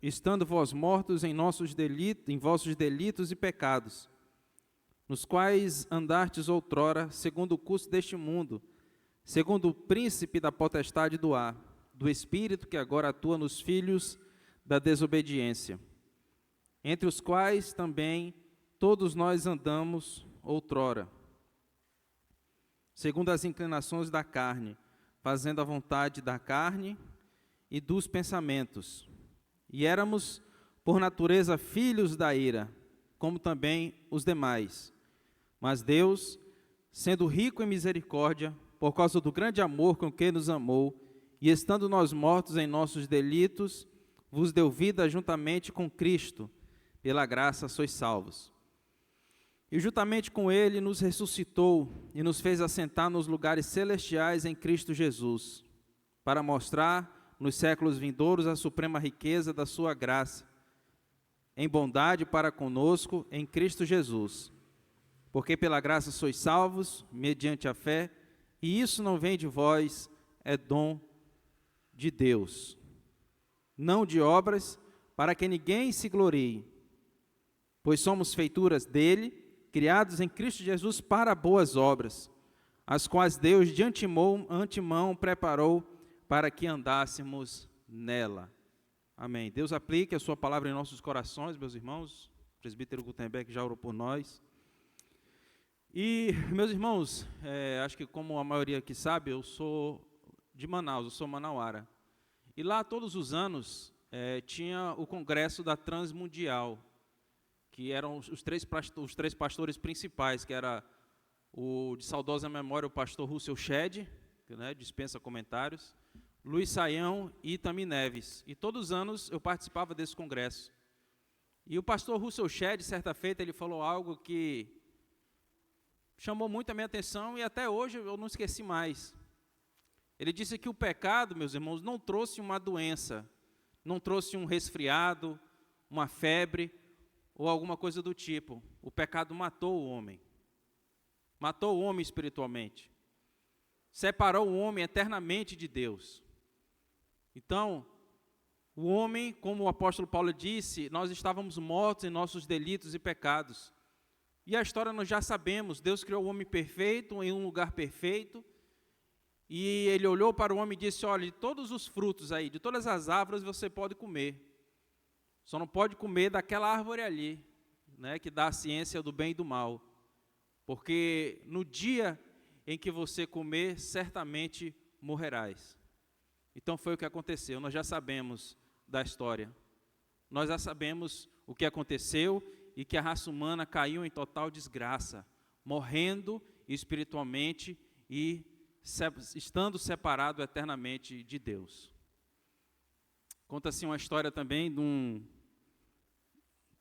estando vós mortos em vossos delitos e pecados, nos quais andastes outrora, segundo o curso deste mundo, segundo o príncipe da potestade do ar, do espírito que agora atua nos filhos da desobediência, entre os quais também todos nós andamos outrora, segundo as inclinações da carne, fazendo a vontade da carne e dos pensamentos. E éramos, por natureza, filhos da ira, como também os demais. Mas Deus, sendo rico em misericórdia, por causa do grande amor com que nos amou, e estando nós mortos em nossos delitos, vos deu vida juntamente com Cristo, pela graça sois salvos. E juntamente com Ele nos ressuscitou e nos fez assentar nos lugares celestiais em Cristo Jesus, para mostrar nos séculos vindouros a suprema riqueza da sua graça, em bondade para conosco em Cristo Jesus. Porque pela graça sois salvos, mediante a fé, e isso não vem de vós, é dom de Deus. Não de obras, para que ninguém se glorie, pois somos feituras dele, criados em Cristo Jesus para boas obras, as quais Deus de antemão preparou para que andássemos nela. Amém. Deus aplique a sua palavra em nossos corações, meus irmãos. O presbítero Gutenberg já orou por nós. E, meus irmãos, acho que como a maioria aqui sabe, eu sou de Manaus, eu sou manauara. E lá, todos os anos, tinha o congresso da Transmundial, que eram os três pastores principais, que era o de saudosa memória, o pastor Russell Shedd, que, dispensa comentários, Luiz Saião e Itami Neves. E todos os anos eu participava desse congresso. E o pastor Russell Shedd, certa feita, ele falou algo que chamou muito a minha atenção e até hoje eu não esqueci mais. Ele disse que o pecado, meus irmãos, não trouxe uma doença, não trouxe um resfriado, uma febre ou alguma coisa do tipo. O pecado matou o homem. Matou o homem espiritualmente. Separou o homem eternamente de Deus. Então, o homem, como o apóstolo Paulo disse, nós estávamos mortos em nossos delitos e pecados. E a história nós já sabemos, Deus criou o homem perfeito, em um lugar perfeito, e ele olhou para o homem e disse, olha, de todos os frutos aí, de todas as árvores você pode comer, só não pode comer daquela árvore ali, que dá a ciência do bem e do mal, porque no dia em que você comer, certamente morrerás. Então foi o que aconteceu, nós já sabemos da história, nós já sabemos o que aconteceu, e que a raça humana caiu em total desgraça, morrendo espiritualmente e estando separado eternamente de Deus. Conta-se uma história também de um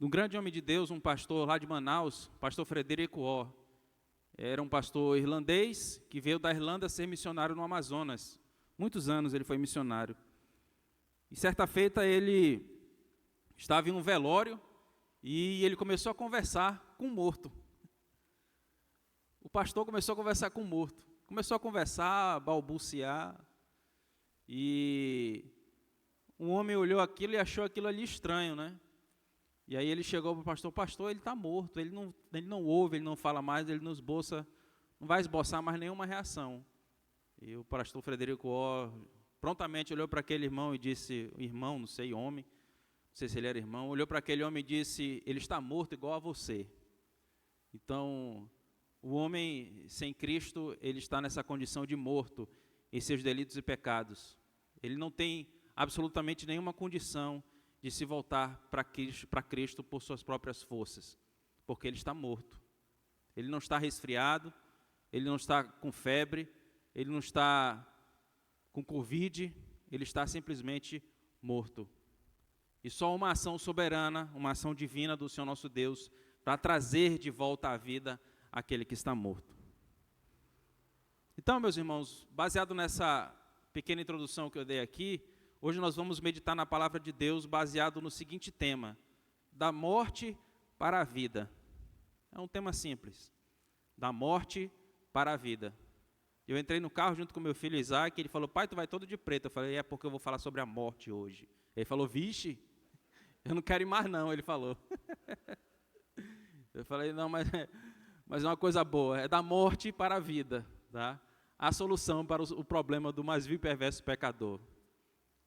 grande homem de Deus, um pastor lá de Manaus, pastor Frederico O. Era um pastor irlandês que veio da Irlanda ser missionário no Amazonas. Muitos anos ele foi missionário. E certa feita ele estava em um velório, e ele começou a conversar com o morto. O pastor começou a conversar com o morto. Começou a conversar, a balbuciar. E um homem olhou aquilo e achou aquilo ali estranho, E aí ele chegou para o pastor, pastor, ele está morto, ele não ouve, ele não fala mais, ele não vai esboçar mais nenhuma reação. E o pastor Frederico O prontamente olhou para aquele irmão e disse, irmão, não sei, homem, não sei se ele era irmão, olhou para aquele homem e disse, ele está morto igual a você. Então, o homem sem Cristo, ele está nessa condição de morto em seus delitos e pecados. Ele não tem absolutamente nenhuma condição de se voltar para Cristo por suas próprias forças, porque ele está morto. Ele não está resfriado, ele não está com febre, ele não está com Covid, ele está simplesmente morto. E só uma ação soberana, uma ação divina do Senhor nosso Deus, para trazer de volta à vida aquele que está morto. Então, meus irmãos, baseado nessa pequena introdução que eu dei aqui, hoje nós vamos meditar na palavra de Deus baseado no seguinte tema, da morte para a vida. É um tema simples, da morte para a vida. Eu entrei no carro junto com meu filho Isaac, ele falou, pai, tu vai todo de preto. Eu falei, é porque eu vou falar sobre a morte hoje. Ele falou, vixe, Eu não quero ir mais não, ele falou. Eu falei, não, mas é uma coisa boa, é da morte para a vida, tá? A solução para o problema do mais vil e perverso pecador.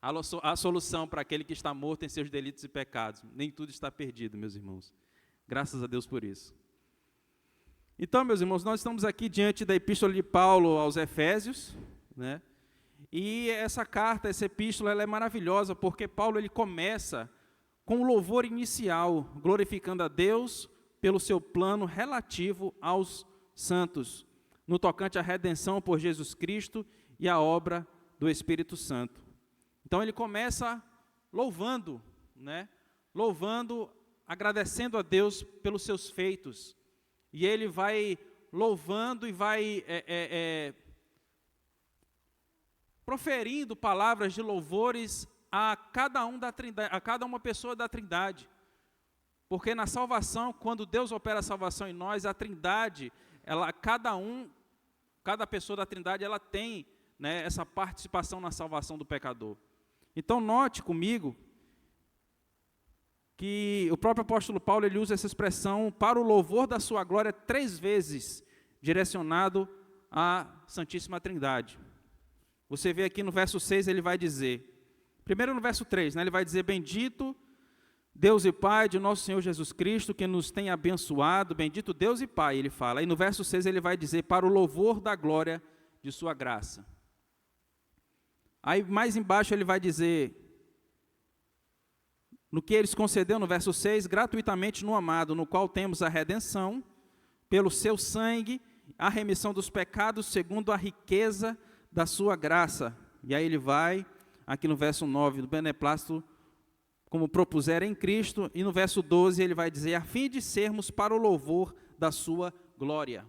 A solução para aquele que está morto em seus delitos e pecados. Nem tudo está perdido, meus irmãos. Graças a Deus por isso. Então, meus irmãos, nós estamos aqui diante da epístola de Paulo aos Efésios, né? E essa carta, essa epístola, ela é maravilhosa, porque Paulo ele começa com o louvor inicial, glorificando a Deus pelo seu plano relativo aos santos, no tocante à redenção por Jesus Cristo e à obra do Espírito Santo. Então ele começa louvando, né? Louvando, agradecendo a Deus pelos seus feitos. E ele vai louvando e vai proferindo palavras de louvores a cada uma pessoa da Trindade. Porque na salvação, quando Deus opera a salvação em nós, a Trindade, cada pessoa da Trindade, ela tem, né, essa participação na salvação do pecador. Então note comigo que o próprio apóstolo Paulo ele usa essa expressão para o louvor da sua glória 3 vezes, direcionado à Santíssima Trindade. Você vê aqui no verso 6, ele vai dizer, primeiro no verso 3, né, ele vai dizer, bendito Deus e Pai de nosso Senhor Jesus Cristo, que nos tem abençoado, bendito Deus e Pai, ele fala. Aí no verso 6 ele vai dizer, para o louvor da glória de sua graça. Aí mais embaixo ele vai dizer, no que eles concedeu no verso 6, gratuitamente no amado, no qual temos a redenção, pelo seu sangue, a remissão dos pecados, segundo a riqueza da sua graça. E aí ele vai, aqui no verso 9, do beneplácito, como propuseram em Cristo, e no verso 12 ele vai dizer, a fim de sermos para o louvor da sua glória.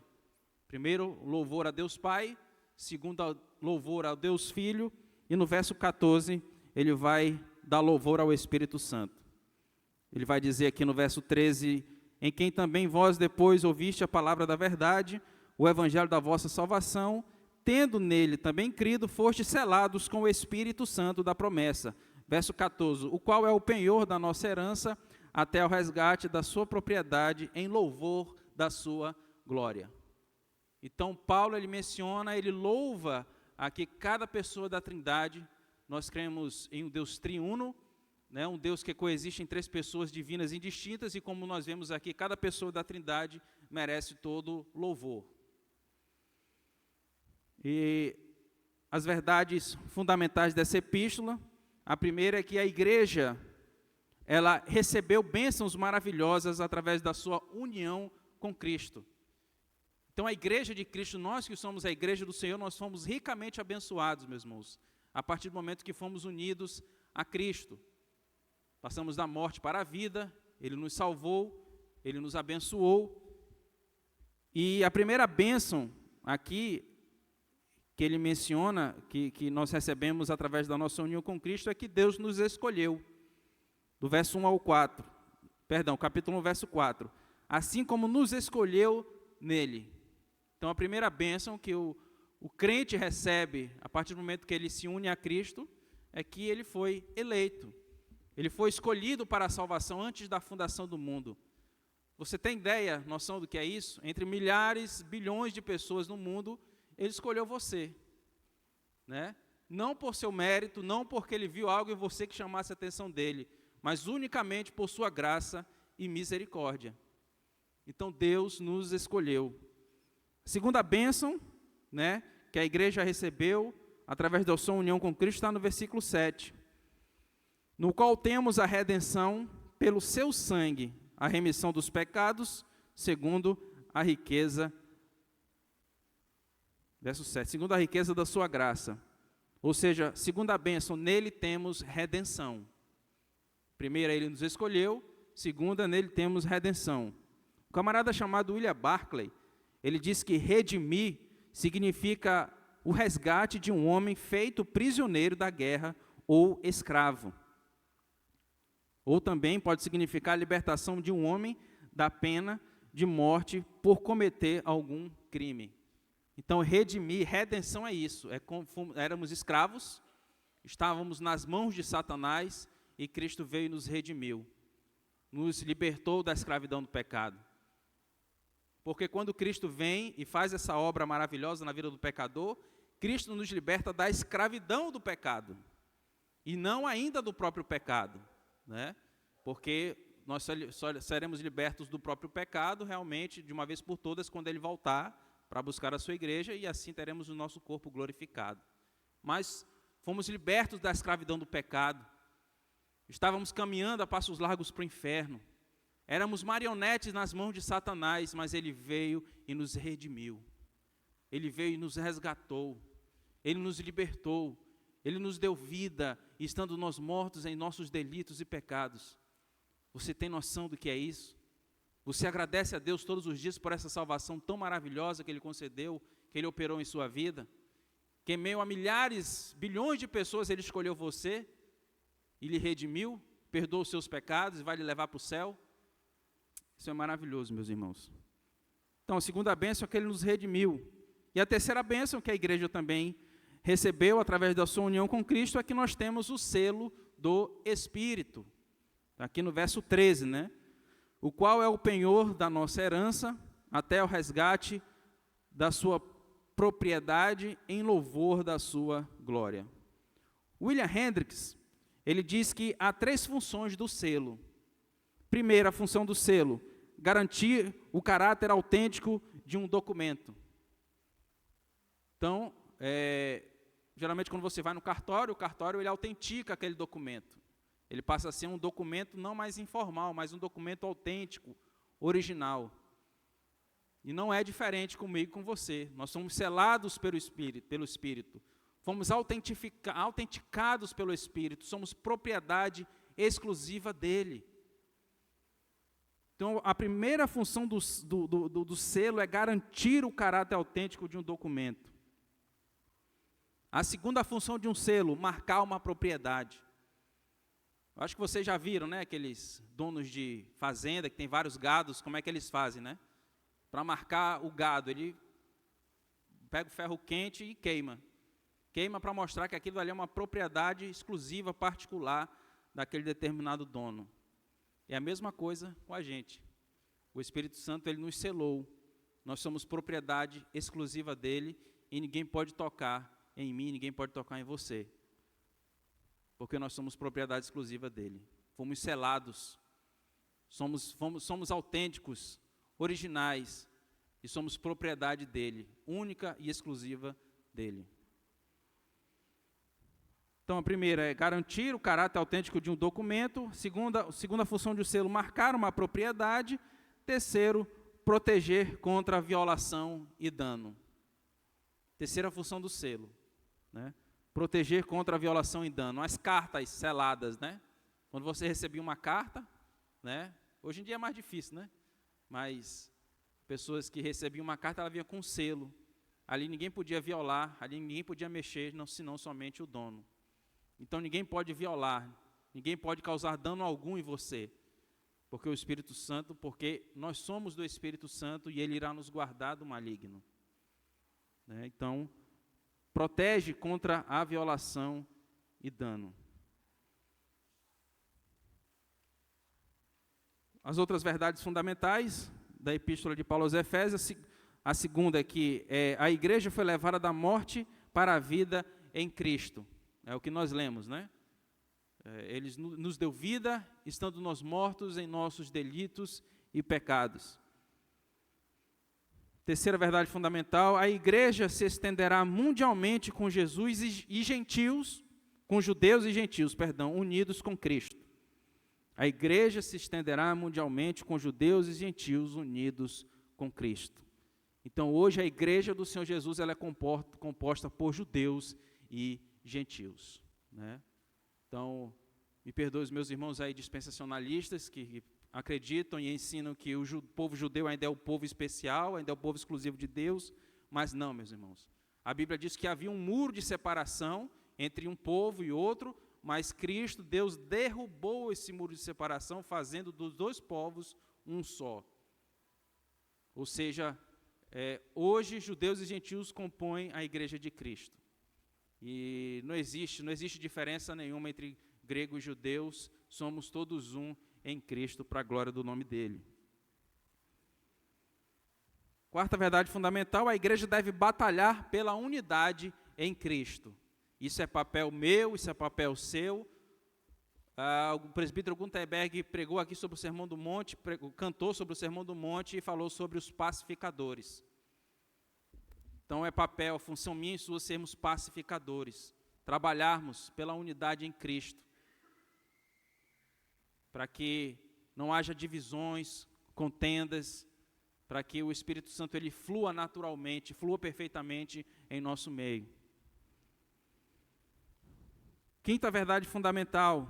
Primeiro, louvor a Deus Pai, segundo, louvor ao Deus Filho, e no verso 14, ele vai dar louvor ao Espírito Santo. Ele vai dizer aqui no verso 13, em quem também vós depois ouviste a palavra da verdade, o evangelho da vossa salvação, tendo nele também crido, fostes selados com o Espírito Santo da promessa. Verso 14, o qual é o penhor da nossa herança, até o resgate da sua propriedade, em louvor da sua glória. Então Paulo ele menciona, ele louva aqui cada pessoa da Trindade. Nós cremos em um Deus triuno, né, um Deus que coexiste em 3 pessoas divinas indistintas, e como nós vemos aqui, cada pessoa da Trindade merece todo louvor. E as verdades fundamentais dessa epístola, a primeira é que a igreja, ela recebeu bênçãos maravilhosas através da sua união com Cristo. Então a igreja de Cristo, nós que somos a igreja do Senhor, nós fomos ricamente abençoados, meus irmãos, a partir do momento que fomos unidos a Cristo. Passamos da morte para a vida, Ele nos salvou, Ele nos abençoou. E a primeira bênção aqui, que ele menciona, que nós recebemos através da nossa união com Cristo, é que Deus nos escolheu. Do verso 1 ao 4, capítulo 1, verso 4. Assim como nos escolheu nele. Então a primeira bênção que o crente recebe, a partir do momento que ele se une a Cristo, é que ele foi eleito. Ele foi escolhido para a salvação antes da fundação do mundo. Você tem ideia, noção do que é isso? Entre milhares, bilhões de pessoas no mundo, Ele escolheu você. Né? Não por seu mérito, não porque Ele viu algo em você que chamasse a atenção dEle, mas unicamente por sua graça e misericórdia. Então Deus nos escolheu. Segunda bênção, né, que a igreja recebeu através da sua união com Cristo, está no versículo 7. No qual temos a redenção pelo seu sangue, a remissão dos pecados, segundo a riqueza, verso 7, segundo a riqueza da sua graça. Ou seja, segunda bênção, nele temos redenção. Primeira, ele nos escolheu. Segunda, nele temos redenção. Um camarada chamado William Barclay, ele diz que redimir significa o resgate de um homem feito prisioneiro da guerra ou escravo. Ou também pode significar a libertação de um homem da pena de morte por cometer algum crime. Então, redimir, redenção é isso. Éramos escravos, estávamos nas mãos de Satanás e Cristo veio e nos redimiu. nos libertou da escravidão do pecado. Porque quando Cristo vem e faz essa obra maravilhosa na vida do pecador, Cristo nos liberta da escravidão do pecado, e não ainda do próprio pecado, né? Porque nós só seremos libertos do próprio pecado, realmente, de uma vez por todas, quando Ele voltar para buscar a sua igreja, e assim teremos o nosso corpo glorificado. Mas fomos libertos da escravidão do pecado, estávamos caminhando a passos largos para o inferno, éramos marionetes nas mãos de Satanás, mas Ele veio e nos redimiu, Ele veio e nos resgatou, Ele nos libertou, Ele nos deu vida, estando nós mortos em nossos delitos e pecados. Você tem noção do que é isso? Você agradece a Deus todos os dias por essa salvação tão maravilhosa que Ele concedeu, que Ele operou em sua vida? Que em meio a milhares, bilhões de pessoas, Ele escolheu você e lhe redimiu, perdoou os seus pecados e vai lhe levar para o céu? Isso é maravilhoso, meus irmãos. Então, a segunda bênção é que Ele nos redimiu. E a terceira bênção que a igreja também recebeu através da sua união com Cristo é que nós temos o selo do Espírito. Aqui no verso 13, né? O qual é o penhor da nossa herança até o resgate da sua propriedade em louvor da sua glória. William Hendricks, ele diz que há 3 funções do selo. Primeira, a função do selo, garantir o caráter autêntico de um documento. Então, geralmente quando você vai no cartório, o cartório ele autentica aquele documento. Ele passa a ser um documento não mais informal, mas um documento autêntico, original. E não é diferente comigo e com você. Nós somos selados pelo Espírito. Fomos autenticados pelo Espírito. Somos propriedade exclusiva dele. Então, a primeira função do selo é garantir o caráter autêntico de um documento. A segunda função de um selo, marcar uma propriedade. Eu acho que vocês já viram, né, aqueles donos de fazenda que tem vários gados, como é que eles fazem, né? Para marcar o gado, ele pega o ferro quente e queima. Queima para mostrar que aquilo ali é uma propriedade exclusiva, particular, daquele determinado dono. É a mesma coisa com a gente. O Espírito Santo, ele nos selou. Nós somos propriedade exclusiva dele e ninguém pode tocar em mim, ninguém pode tocar em você. Porque nós somos propriedade exclusiva dele. Fomos selados, somos autênticos, originais, e somos propriedade dele, única e exclusiva dele. Então, a primeira é garantir o caráter autêntico de um documento. Segunda função de um selo, marcar uma propriedade. Terceiro, proteger contra a violação e dano. Terceira função do selo, né? Proteger contra a violação e dano. As cartas seladas, né? Quando você recebia uma carta, né? Hoje em dia é mais difícil, né? Mas pessoas que recebiam uma carta, ela vinha com um selo. Ali ninguém podia violar, ali ninguém podia mexer, senão somente o dono. Então ninguém pode violar, ninguém pode causar dano algum em você. Porque o Espírito Santo, porque nós somos do Espírito Santo e Ele irá nos guardar do maligno. Né? Então, protege contra a violação e dano. As outras verdades fundamentais da Epístola de Paulo aos Efésios, a segunda é que a igreja foi levada da morte para a vida em Cristo. É o que nós lemos, né? Ele nos deu vida, estando nós mortos em nossos delitos e pecados. Terceira verdade fundamental, a igreja se estenderá mundialmente com Jesus e gentios, com judeus e gentios, unidos com Cristo. A igreja se estenderá mundialmente com judeus e gentios unidos com Cristo. Então, hoje a igreja do Senhor Jesus ela é composta por judeus e gentios, né? Então, me perdoe os meus irmãos aí dispensacionalistas que acreditam e ensinam que o povo judeu ainda é o povo especial, ainda é o povo exclusivo de Deus, mas não, meus irmãos. A Bíblia diz que havia um muro de separação entre um povo e outro, mas Cristo, Deus, derrubou esse muro de separação, fazendo dos dois povos um só. Ou seja, hoje judeus e gentios compõem a igreja de Cristo. E não existe diferença nenhuma entre gregos e judeus, somos todos um em Cristo, para a glória do nome dele. Quarta verdade fundamental, a igreja deve batalhar pela unidade em Cristo. Isso é papel meu, isso é papel seu. O presbítero Gutenberg pregou aqui sobre o Sermão do Monte, cantou sobre o Sermão do Monte e falou sobre os pacificadores. Então é papel, função minha e sua sermos pacificadores, trabalharmos pela unidade em Cristo, para que não haja divisões, contendas, para que o Espírito Santo ele flua naturalmente, flua perfeitamente em nosso meio. Quinta verdade fundamental,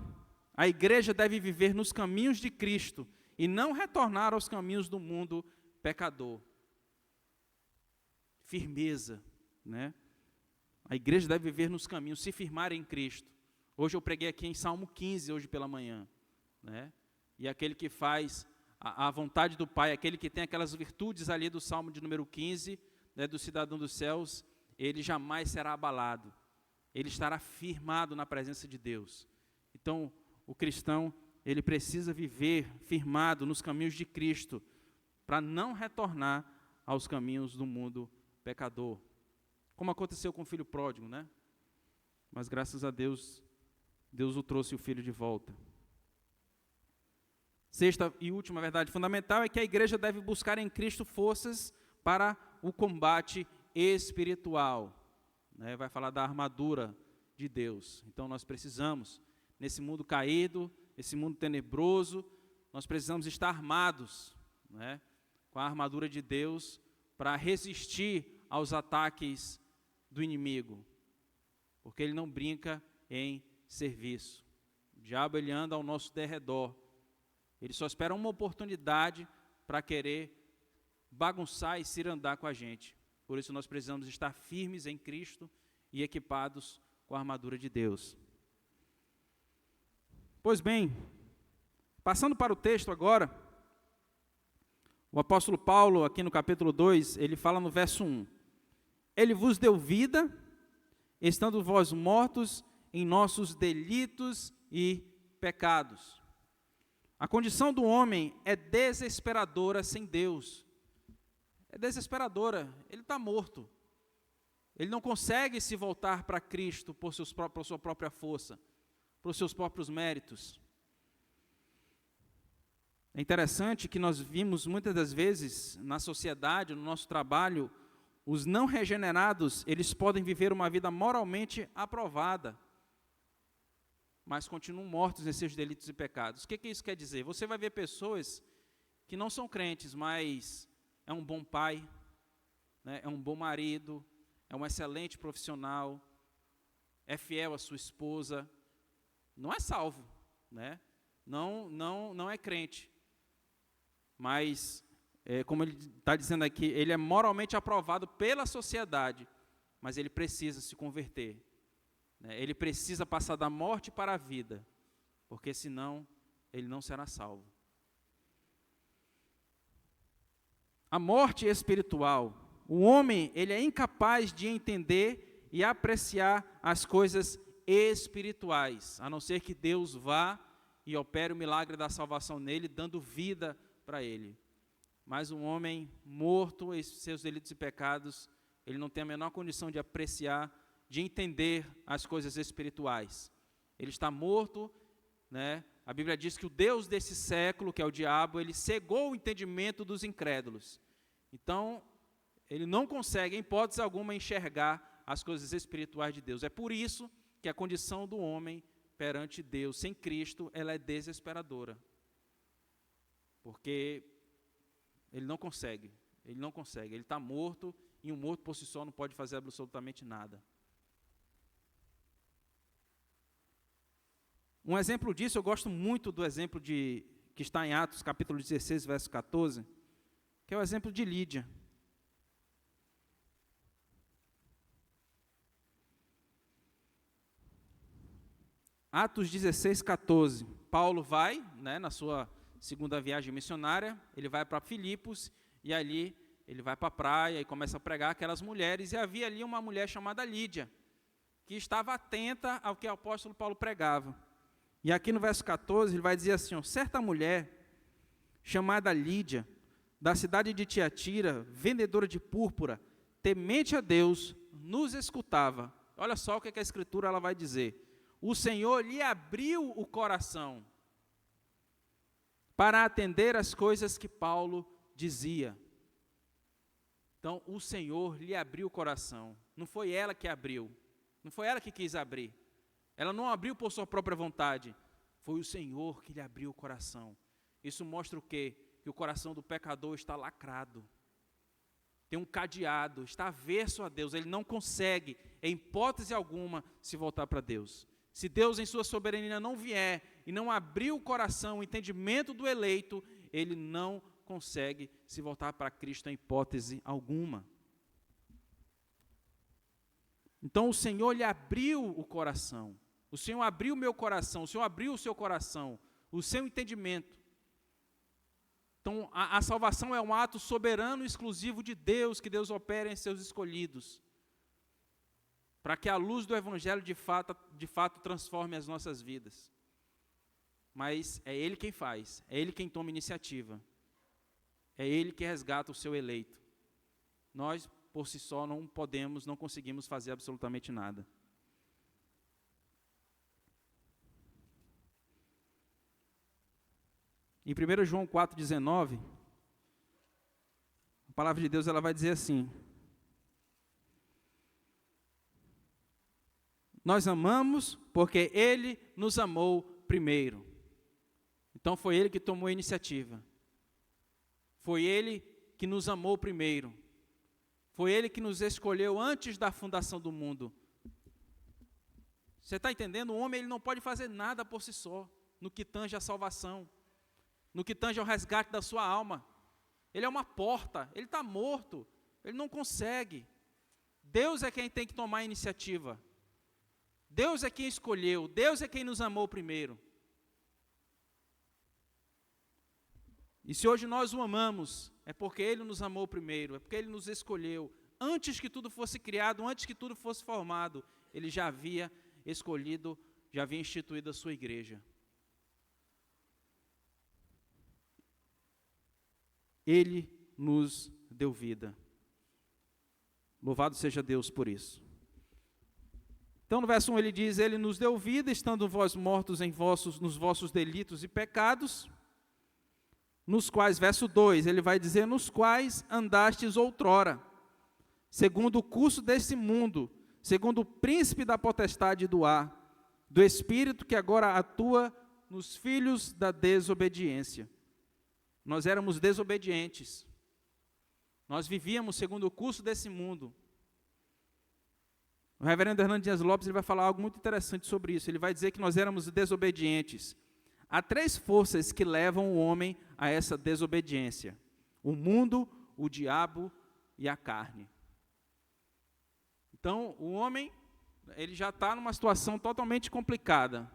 a igreja deve viver nos caminhos de Cristo e não retornar aos caminhos do mundo pecador. Firmeza, né? A igreja deve viver nos caminhos, se firmar em Cristo. Hoje eu preguei aqui em Salmo 15, hoje pela manhã, né? E aquele que faz a vontade do Pai, aquele que tem aquelas virtudes ali do Salmo de número 15, né, do cidadão dos céus, ele jamais será abalado. Ele estará firmado na presença de Deus. Então, o cristão, ele precisa viver firmado nos caminhos de Cristo, para não retornar aos caminhos do mundo pecador. Como aconteceu com o filho pródigo, né? Mas graças a Deus, Deus o trouxe o filho de volta. Sexta e última verdade fundamental é que a igreja deve buscar em Cristo forças para o combate espiritual. Né? Vai falar da armadura de Deus. Então nós precisamos, nesse mundo caído, nesse mundo tenebroso, nós precisamos estar armados, né, com a armadura de Deus para resistir aos ataques do inimigo. Porque ele não brinca em serviço. O diabo ele anda ao nosso derredor. Ele só espera uma oportunidade para querer bagunçar e cirandar com a gente. Por isso nós precisamos estar firmes em Cristo e equipados com a armadura de Deus. Pois bem, passando para o texto agora, o apóstolo Paulo, aqui no capítulo 2, ele fala no verso 1. Ele vos deu vida, estando vós mortos em nossos delitos e pecados. A condição do homem é desesperadora sem Deus. É desesperadora, ele está morto. Ele não consegue se voltar para Cristo por sua própria força, por seus próprios méritos. É interessante que nós vimos muitas das vezes na sociedade, no nosso trabalho, os não regenerados, eles podem viver uma vida moralmente aprovada, mas continuam mortos em seus delitos e pecados. O que isso quer dizer? Você vai ver pessoas que não são crentes, mas é um bom pai, né, é um bom marido, é um excelente profissional, é fiel à sua esposa, não é salvo, né? Não é crente, mas, como ele está dizendo aqui, ele é moralmente aprovado pela sociedade, mas ele precisa se converter. Ele precisa passar da morte para a vida, porque senão ele não será salvo. A morte espiritual, o homem ele é incapaz de entender e apreciar as coisas espirituais, a não ser que Deus vá e opere o milagre da salvação nele, dando vida para ele. Mas um homem morto em seus delitos e pecados, ele não tem a menor condição de apreciar, de entender as coisas espirituais. Ele está morto, né? A Bíblia diz que o Deus desse século, que é o diabo, ele cegou o entendimento dos incrédulos. Então, ele não consegue, em hipótese alguma, enxergar as coisas espirituais de Deus. É por isso que a condição do homem perante Deus, sem Cristo, ela é desesperadora. Porque ele não consegue, ele está morto, e um morto por si só não pode fazer absolutamente nada. Um exemplo disso, eu gosto muito do exemplo que está em Atos, capítulo 16, verso 14, que é o exemplo de Lídia. Atos 16, 14. Paulo vai, né, na sua segunda viagem missionária, ele vai para Filipos, e ali ele vai para a praia e começa a pregar aquelas mulheres, e havia ali uma mulher chamada Lídia, que estava atenta ao que o apóstolo Paulo pregava. E aqui no verso 14, ele vai dizer assim, ó, certa mulher, chamada Lídia, da cidade de Tiatira, vendedora de púrpura, temente a Deus, nos escutava. Olha só o que a Escritura ela vai dizer. O Senhor lhe abriu o coração para atender as coisas que Paulo dizia. Então, o Senhor lhe abriu o coração. Não foi ela que abriu. Não foi ela que quis abrir. Ela não abriu por sua própria vontade. Foi o Senhor que lhe abriu o coração. Isso mostra o quê? Que o coração do pecador está lacrado. Tem um cadeado, está avesso a Deus. Ele não consegue, em hipótese alguma, se voltar para Deus. Se Deus, em sua soberania, não vier e não abrir o coração, o entendimento do eleito, ele não consegue se voltar para Cristo em hipótese alguma. Então o Senhor lhe abriu o coração. O Senhor abriu o meu coração, o Senhor abriu o seu coração, o seu entendimento. Então a salvação é um ato soberano e exclusivo de Deus, que Deus opera em seus escolhidos, para que a luz do Evangelho de fato transforme as nossas vidas. Mas é Ele quem faz, é Ele quem toma iniciativa, é Ele que resgata o seu eleito. Nós, por si só, não podemos, não conseguimos fazer absolutamente nada. Em 1 João 4,19, a palavra de Deus ela vai dizer assim: nós amamos porque Ele nos amou primeiro. Então foi Ele que tomou a iniciativa. Foi Ele que nos amou primeiro. Foi Ele que nos escolheu antes da fundação do mundo. Você está entendendo? O homem ele não pode fazer nada por si só, no que tange a salvação, no que tange ao resgate da sua alma. Ele é uma porta, ele está morto, ele não consegue. Deus é quem tem que tomar a iniciativa. Deus é quem escolheu, Deus é quem nos amou primeiro. E se hoje nós o amamos, é porque Ele nos amou primeiro, é porque Ele nos escolheu. Antes que tudo fosse criado, antes que tudo fosse formado, Ele já havia escolhido, já havia instituído a sua igreja. Ele nos deu vida. Louvado seja Deus por isso. Então no verso 1 ele diz, Ele nos deu vida, estando vós mortos nos vossos delitos e pecados, nos quais, verso 2, ele vai dizer, nos quais andastes outrora, segundo o curso desse mundo, segundo o príncipe da potestade do ar, do espírito que agora atua nos filhos da desobediência. Nós éramos desobedientes, nós vivíamos segundo o curso desse mundo. O reverendo Hernando Dias Lopes ele vai falar algo muito interessante sobre isso. Ele vai dizer que nós éramos desobedientes. Há 3 forças que levam o homem a essa desobediência: o mundo, o diabo e a carne. Então, o homem ele já está numa situação totalmente complicada,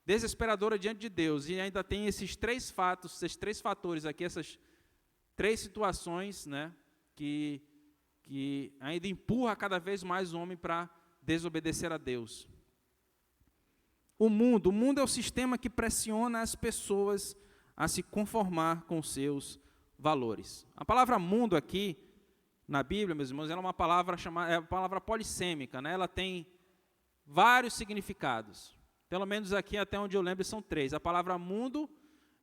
desesperadora diante de Deus, e ainda tem esses 3 fatos, esses 3 fatores aqui, essas 3 situações, né, que ainda empurra cada vez mais o homem para desobedecer a Deus. O mundo é o sistema que pressiona as pessoas a se conformar com seus valores. A palavra mundo aqui, na Bíblia, meus irmãos, ela é uma palavra chamada, uma palavra polissêmica, né? Ela tem vários significados. Pelo menos aqui, até onde eu lembro, são 3. A palavra mundo,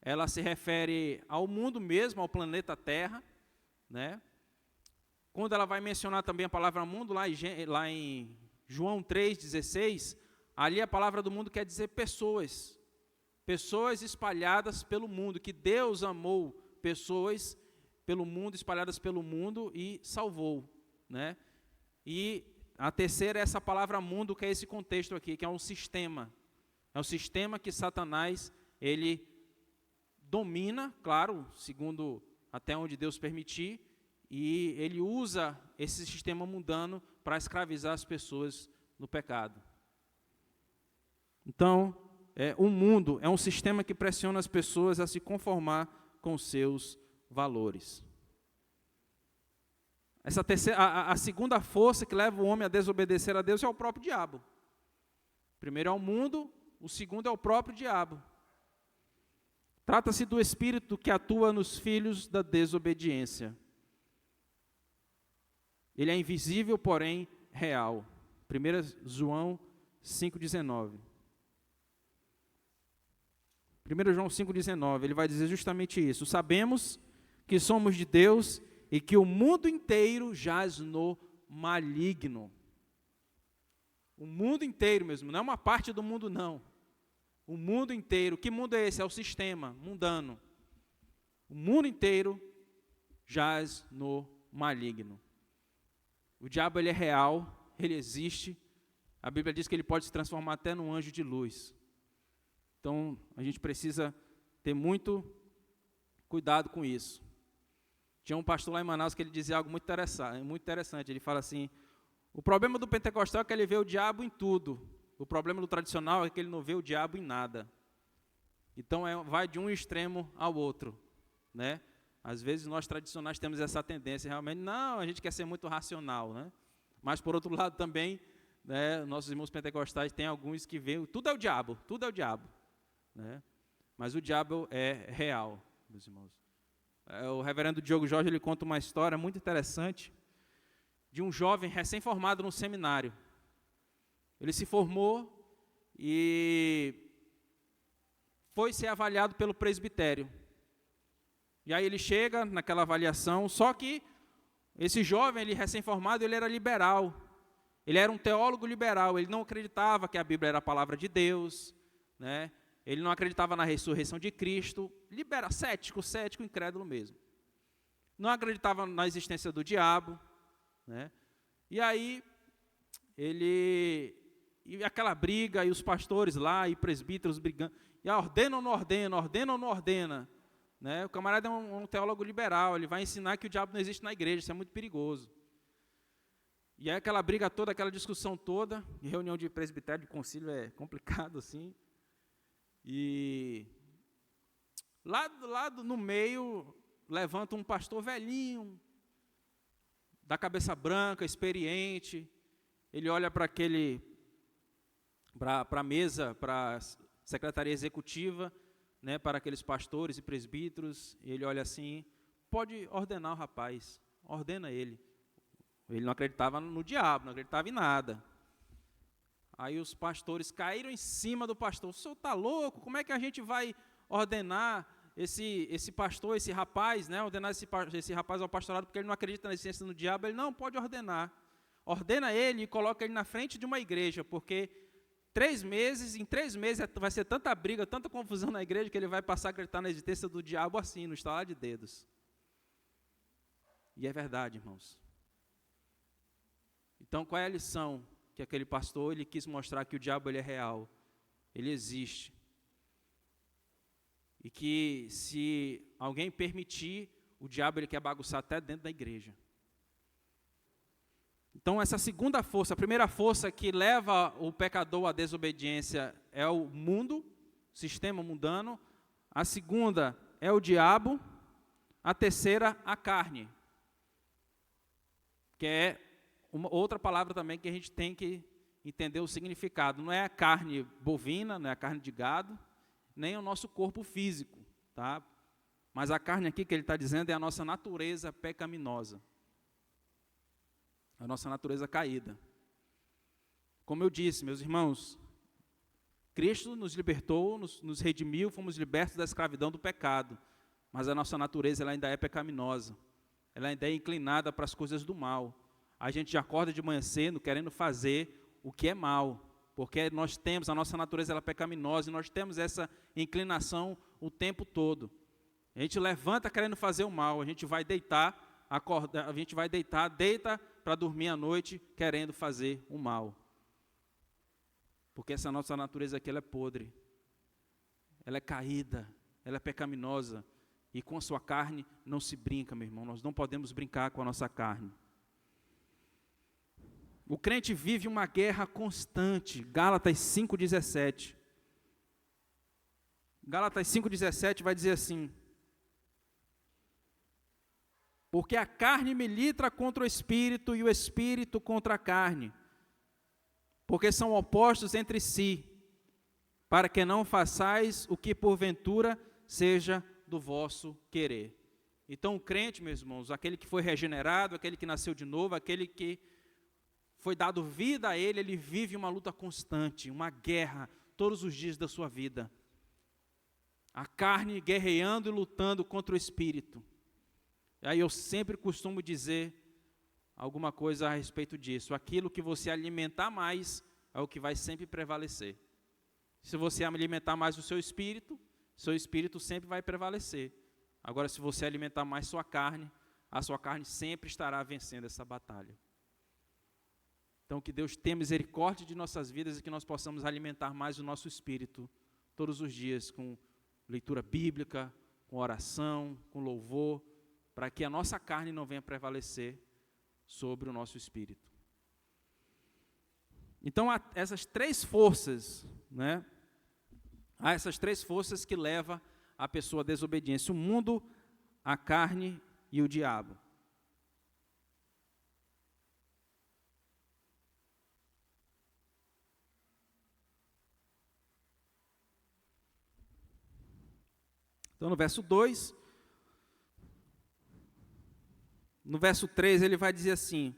ela se refere ao mundo mesmo, ao planeta Terra, né? Quando ela vai mencionar também a palavra mundo, lá em João 3,16, ali a palavra do mundo quer dizer pessoas. Pessoas espalhadas pelo mundo, que Deus amou pessoas pelo mundo, espalhadas pelo mundo e salvou, né? E a terceira é essa palavra mundo, que é esse contexto aqui, que é um sistema. É um sistema que Satanás, ele domina, claro, segundo até onde Deus permitir, e ele usa esse sistema mundano para escravizar as pessoas no pecado. Então, o mundo é um sistema que pressiona as pessoas a se conformar com seus valores. A segunda força que leva o homem a desobedecer a Deus é o próprio diabo. Primeiro é o mundo, O segundo é o próprio diabo. Trata-se do espírito que atua nos filhos da desobediência. Ele é invisível, porém real. 1 João 5,19. 1 João 5,19, ele vai dizer justamente isso. Sabemos que somos de Deus e que o mundo inteiro jaz no maligno. O mundo inteiro mesmo, não é uma parte do mundo não. O mundo inteiro, que mundo é esse? É o sistema mundano. O mundo inteiro jaz no maligno. O diabo ele é real, ele existe. A Bíblia diz que ele pode se transformar até num anjo de luz. Então, a gente precisa ter muito cuidado com isso. Tinha um pastor lá em Manaus que ele dizia algo muito interessante. Ele fala assim, o problema do pentecostal é que ele vê o diabo em tudo. O problema do tradicional é que ele não vê o diabo em nada. Então, vai de um extremo ao outro, né? Às vezes, nós tradicionais temos essa tendência, realmente, não, a gente quer ser muito racional, né? Mas, por outro lado, também, né, nossos irmãos pentecostais têm alguns que veem, tudo é o diabo, né? Mas o diabo é real, meus irmãos. O reverendo Diogo Jorge, ele conta uma história muito interessante de um jovem recém-formado no seminário. Ele se formou e foi ser avaliado pelo presbitério. E aí ele chega naquela avaliação, só que esse jovem, ele recém-formado, ele era liberal. Ele era um teólogo liberal, ele não acreditava que a Bíblia era a palavra de Deus, né? Ele não acreditava na ressurreição de Cristo, cético, incrédulo mesmo. Não acreditava na existência do diabo, né? E aí, e aquela briga, e os pastores lá, e presbíteros brigando, e ordena ou não ordena, né? O camarada é um teólogo liberal, ele vai ensinar que o diabo não existe na igreja, isso é muito perigoso. E aí aquela briga toda, aquela discussão toda, em reunião de presbitério, de concílio é complicado assim. E lá no meio, levanta um pastor velhinho, da cabeça branca, experiente. Ele olha para a mesa, para a secretaria executiva, né, para aqueles pastores e presbíteros. Ele olha assim, pode ordenar o rapaz, ordena ele. Ele não acreditava no diabo, não acreditava em nada. Aí os pastores caíram em cima do pastor. O senhor está louco? Como é que a gente vai ordenar esse pastor, esse rapaz, né? Ordenar esse rapaz ao pastorado porque ele não acredita na existência do diabo? Ele não pode ordenar. Ordena ele e coloca ele na frente de uma igreja, porque em 3 meses vai ser tanta briga, tanta confusão na igreja que ele vai passar a acreditar na existência do diabo assim, no estalar de dedos. E é verdade, irmãos. Então, qual é a lição? Que aquele pastor, ele quis mostrar que o diabo ele é real, ele existe. E que se alguém permitir, o diabo ele quer bagunçar até dentro da igreja. Então essa segunda força, a primeira força que leva o pecador à desobediência é o mundo, sistema mundano. A segunda é o diabo. A terceira, a carne. Que é outra palavra também que a gente tem que entender o significado. Não é a carne bovina, não é a carne de gado, nem o nosso corpo físico, tá? Mas a carne aqui que ele está dizendo é a nossa natureza pecaminosa. A nossa natureza caída. Como eu disse, meus irmãos, Cristo nos libertou, nos redimiu, fomos libertos da escravidão do pecado. Mas a nossa natureza ela ainda é pecaminosa. Ela ainda é inclinada para as coisas do mal. A gente acorda de manhã cedo querendo fazer o que é mal, porque a nossa natureza ela é pecaminosa e nós temos essa inclinação o tempo todo. A gente levanta querendo fazer o mal, a gente vai deitar, deita para dormir à noite querendo fazer o mal. Porque essa nossa natureza aqui ela é podre, ela é caída, ela é pecaminosa e com a sua carne não se brinca, meu irmão, nós não podemos brincar com a nossa carne. O crente vive uma guerra constante. Gálatas 5,17. Gálatas 5,17 vai dizer assim: porque a carne milita contra o espírito e o espírito contra a carne, porque são opostos entre si, para que não façais o que porventura seja do vosso querer. Então o crente, meus irmãos, aquele que foi regenerado, aquele que nasceu de novo, aquele que foi dado vida a ele vive uma luta constante, uma guerra, todos os dias da sua vida. A carne guerreando e lutando contra o espírito. E aí eu sempre costumo dizer alguma coisa a respeito disso. Aquilo que você alimentar mais é o que vai sempre prevalecer. Se você alimentar mais o seu espírito sempre vai prevalecer. Agora, se você alimentar mais sua carne, a sua carne sempre estará vencendo essa batalha. Então, que Deus tenha misericórdia de nossas vidas e que nós possamos alimentar mais o nosso espírito todos os dias com leitura bíblica, com oração, com louvor, para que a nossa carne não venha prevalecer sobre o nosso espírito. Então, há essas três forças, né? Há essas três forças que levam a pessoa à desobediência: o mundo, a carne e o diabo. Então, no verso 2, no verso 3, ele vai dizer assim: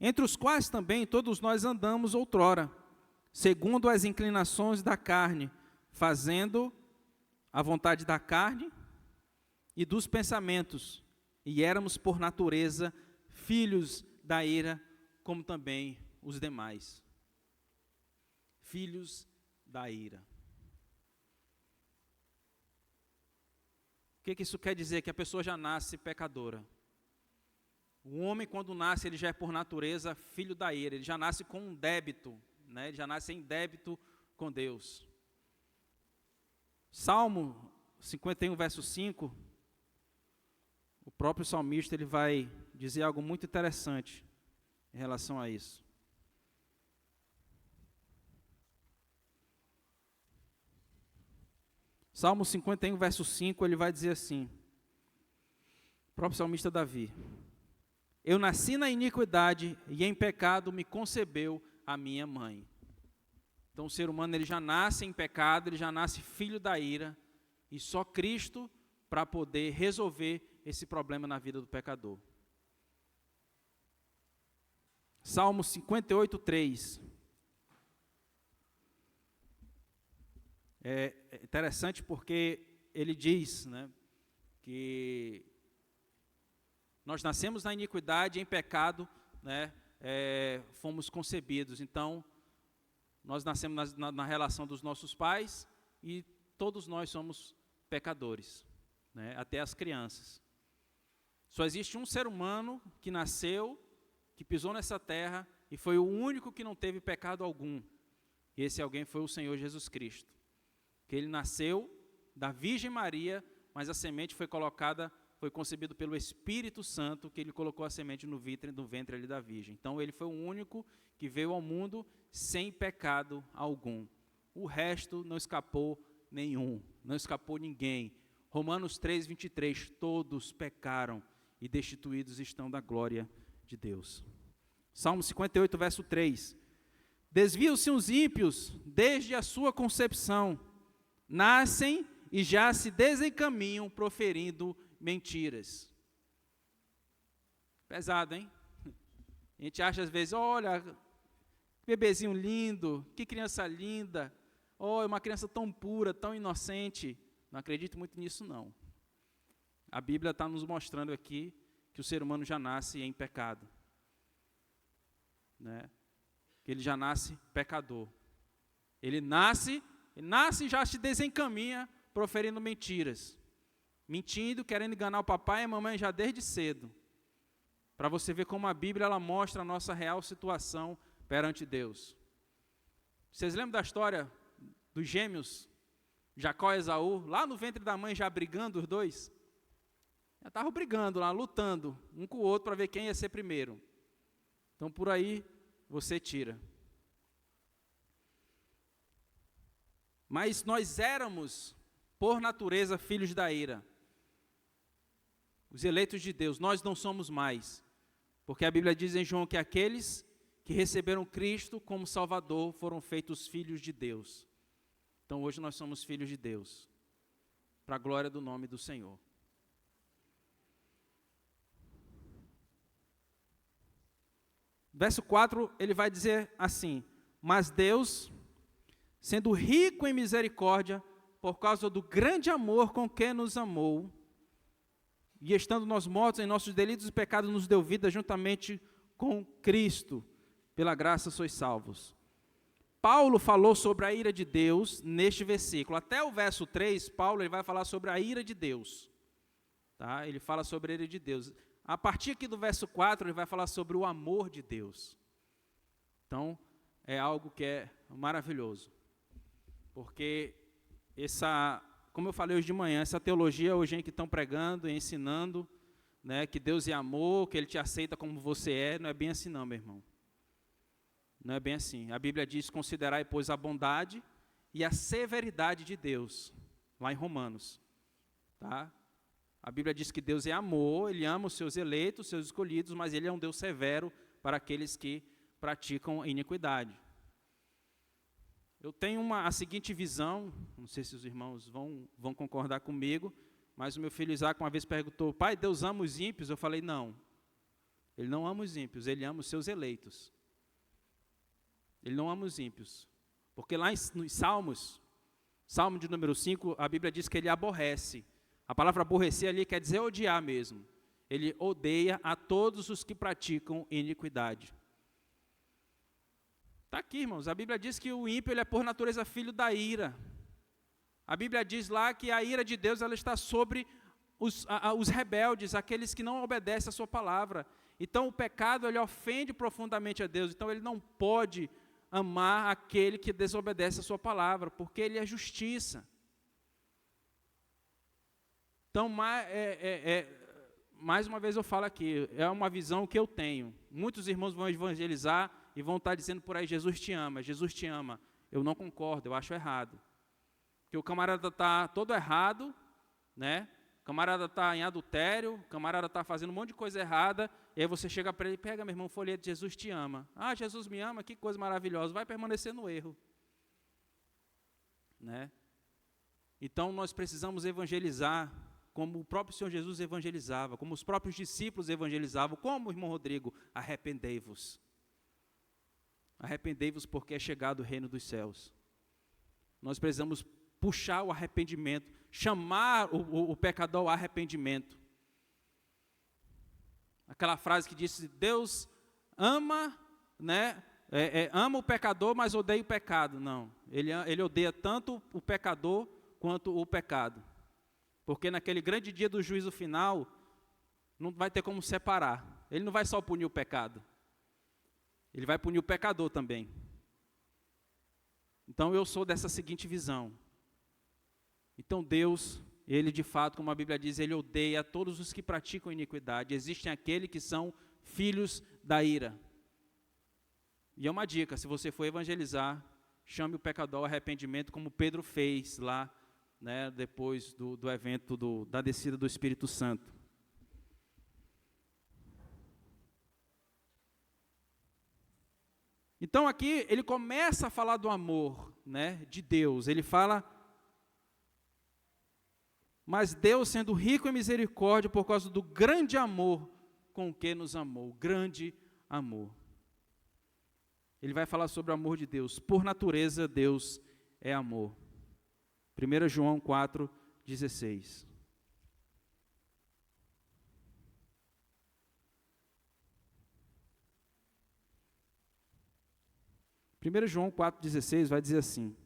entre os quais também todos nós andamos outrora, segundo as inclinações da carne, fazendo a vontade da carne e dos pensamentos, e éramos por natureza filhos da ira, como também os demais. Filhos da ira. O que isso quer dizer? Que a pessoa já nasce pecadora. O homem, quando nasce, ele já é por natureza filho da ira, ele já nasce com um débito, né? Ele já nasce em débito com Deus. Salmo 51, verso 5, o próprio salmista ele vai dizer algo muito interessante em relação a isso. Salmo 51, verso 5, ele vai dizer assim, o próprio salmista Davi: eu nasci na iniquidade e em pecado me concebeu a minha mãe. Então o ser humano ele já nasce em pecado, ele já nasce filho da ira, e só Cristo para poder resolver esse problema na vida do pecador. Salmo 58, 3. É interessante porque ele diz, né, que nós nascemos na iniquidade, em pecado, né, fomos concebidos. Então, nós nascemos na relação dos nossos pais e todos nós somos pecadores, né, até as crianças. Só existe um ser humano que nasceu, que pisou nessa terra e foi o único que não teve pecado algum. E esse alguém foi o Senhor Jesus Cristo. Que ele nasceu da Virgem Maria, mas a semente foi concebido pelo Espírito Santo, que ele colocou a semente no ventre ali da Virgem. Então ele foi o único que veio ao mundo sem pecado algum. O resto não escapou nenhum, não escapou ninguém. Romanos 3, 23, todos pecaram e destituídos estão da glória de Deus. Salmo 58, verso 3. Desviam-se os ímpios desde a sua concepção, nascem e já se desencaminham proferindo mentiras. Pesado, hein? A gente acha às vezes, olha, que bebezinho lindo, que criança linda, oh, uma criança tão pura, tão inocente. Não acredito muito nisso, não. A Bíblia está nos mostrando aqui que o ser humano já nasce em pecado, né? Que ele já nasce pecador. Ele nasce e já se desencaminha proferindo mentiras. Mentindo, querendo enganar o papai e a mamãe já desde cedo. Para você ver como a Bíblia ela mostra a nossa real situação perante Deus. Vocês lembram da história dos gêmeos, Jacó e Esaú, lá no ventre da mãe já brigando os dois? Já estavam brigando lá, lutando um com o outro para ver quem ia ser primeiro. Então por aí você tira. Mas nós éramos, por natureza, filhos da ira. Os eleitos de Deus, nós não somos mais. Porque a Bíblia diz em João que aqueles que receberam Cristo como Salvador foram feitos filhos de Deus. Então hoje nós somos filhos de Deus, para a glória do nome do Senhor. Verso 4, ele vai dizer assim: mas Deus, sendo rico em misericórdia, por causa do grande amor com que nos amou, e estando nós mortos em nossos delitos e pecados, nos deu vida juntamente com Cristo. Pela graça sois salvos. Paulo falou sobre a ira de Deus neste versículo. Até o verso 3, Paulo ele vai falar sobre a ira de Deus. Tá? Ele fala sobre a ira de Deus. A partir aqui do verso 4, ele vai falar sobre o amor de Deus. Então, é algo que é maravilhoso. Porque como eu falei hoje de manhã, essa teologia hoje em que estão pregando e ensinando, né, que Deus é amor, que Ele te aceita como você é, não é bem assim não, meu irmão. Não é bem assim. A Bíblia diz: considerai, pois, a bondade e a severidade de Deus, lá em Romanos. Tá? A Bíblia diz que Deus é amor, Ele ama os seus eleitos, os seus escolhidos, mas Ele é um Deus severo para aqueles que praticam iniquidade. Eu tenho a seguinte visão, não sei se os irmãos vão concordar comigo, mas o meu filho Isaac uma vez perguntou: pai, Deus ama os ímpios? Eu falei: não, Ele não ama os ímpios, Ele ama os seus eleitos. Ele não ama os ímpios, porque lá nos Salmos, Salmo de número 5, a Bíblia diz que Ele aborrece. A palavra aborrecer ali quer dizer odiar mesmo. Ele odeia a todos os que praticam iniquidade. Está aqui, irmãos, a Bíblia diz que o ímpio ele é por natureza filho da ira. A Bíblia diz lá que a ira de Deus ela está sobre os rebeldes, aqueles que não obedecem a sua palavra. Então o pecado ele ofende profundamente a Deus, então ele não pode amar aquele que desobedece a sua palavra, porque ele é justiça. Então, mais uma vez eu falo aqui, é uma visão que eu tenho. Muitos irmãos vão evangelizar e vão estar dizendo por aí: Jesus te ama, Jesus te ama. Eu não concordo, eu acho errado. Porque o camarada está todo errado, né? O camarada está em adultério, o camarada está fazendo um monte de coisa errada, e aí você chega para ele: pega, meu irmão, folheto, Jesus te ama. Ah, Jesus me ama, que coisa maravilhosa, vai permanecer no erro. Né? Então nós precisamos evangelizar como o próprio Senhor Jesus evangelizava, como os próprios discípulos evangelizavam, como o irmão Rodrigo: arrependei-vos. Arrependei-vos porque é chegado o reino dos céus. Nós precisamos puxar o arrependimento, chamar o pecador ao arrependimento. Aquela frase que diz: Deus ama, né, ama o pecador, mas odeia o pecado. Não, ele odeia tanto o pecador quanto o pecado. Porque naquele grande dia do juízo final, não vai ter como separar. Ele não vai só punir o pecado, Ele vai punir o pecador também. Então eu sou dessa seguinte visão. Então Deus, Ele de fato, como a Bíblia diz, Ele odeia todos os que praticam iniquidade. Existem aqueles que são filhos da ira. E é uma dica: se você for evangelizar, chame o pecador ao arrependimento, como Pedro fez lá, né, depois do evento da descida do Espírito Santo. Então aqui ele começa a falar do amor, né, de Deus. Ele fala: mas Deus, sendo rico em misericórdia, por causa do grande amor com que nos amou. Grande amor. Ele vai falar sobre o amor de Deus. Por natureza, Deus é amor. 1 João 4,16. João 4,16 vai dizer assim: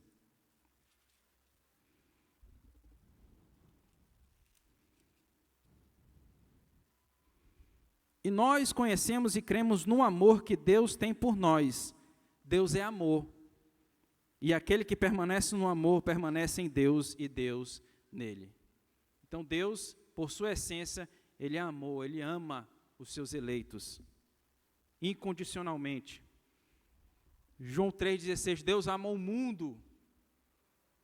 e nós conhecemos e cremos no amor que Deus tem por nós. Deus é amor. E aquele que permanece no amor, permanece em Deus e Deus nele. Então Deus, por sua essência, Ele é amor, Ele ama os seus eleitos, incondicionalmente. João 3,16, Deus amou o mundo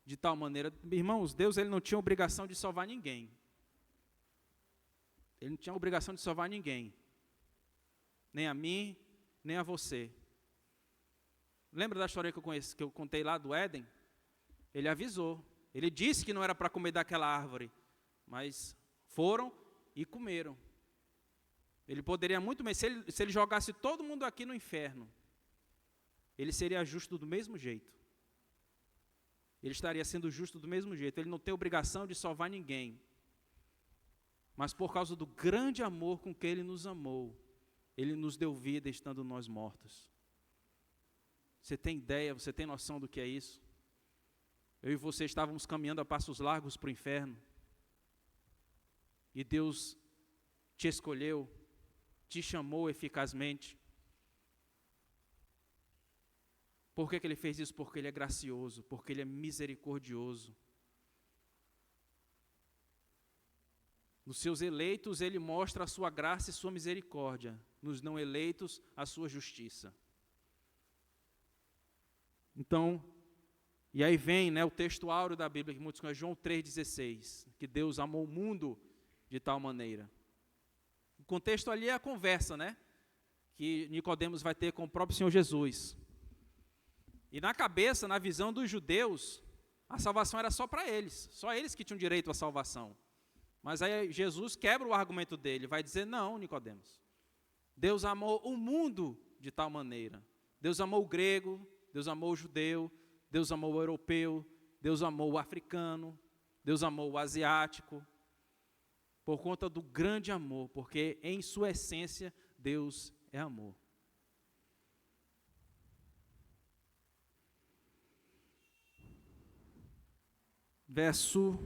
de tal maneira. Irmãos, Deus ele não tinha obrigação de salvar ninguém. Ele não tinha obrigação de salvar ninguém. Nem a mim, nem a você. Lembra da história que eu contei lá do Éden? Ele avisou. Ele disse que não era para comer daquela árvore, mas foram e comeram. Ele poderia muito bem, se ele jogasse todo mundo aqui no inferno, ele seria justo do mesmo jeito. Ele estaria sendo justo do mesmo jeito. Ele não tem obrigação de salvar ninguém. Mas por causa do grande amor com que Ele nos amou, Ele nos deu vida estando nós mortos. Você tem ideia, você tem noção do que é isso? Eu e você estávamos caminhando a passos largos para o inferno. E Deus te escolheu, te chamou eficazmente. Por que Ele fez isso? Porque Ele é gracioso, porque Ele é misericordioso. Nos seus eleitos, Ele mostra a sua graça e sua misericórdia. Nos não eleitos, a sua justiça. Então, e aí vem, né, o texto áureo da Bíblia, que muitos conhecem, João 3,16, que Deus amou o mundo de tal maneira. O contexto ali é a conversa, né, que Nicodemos vai ter com o próprio Senhor Jesus. E na cabeça, na visão dos judeus, a salvação era só para eles, só eles que tinham direito à salvação. Mas aí Jesus quebra o argumento dele, vai dizer, não, Nicodemos, Deus amou o mundo de tal maneira. Deus amou o grego, Deus amou o judeu, Deus amou o europeu, Deus amou o africano, Deus amou o asiático, por conta do grande amor, porque em sua essência Deus é amor. Verso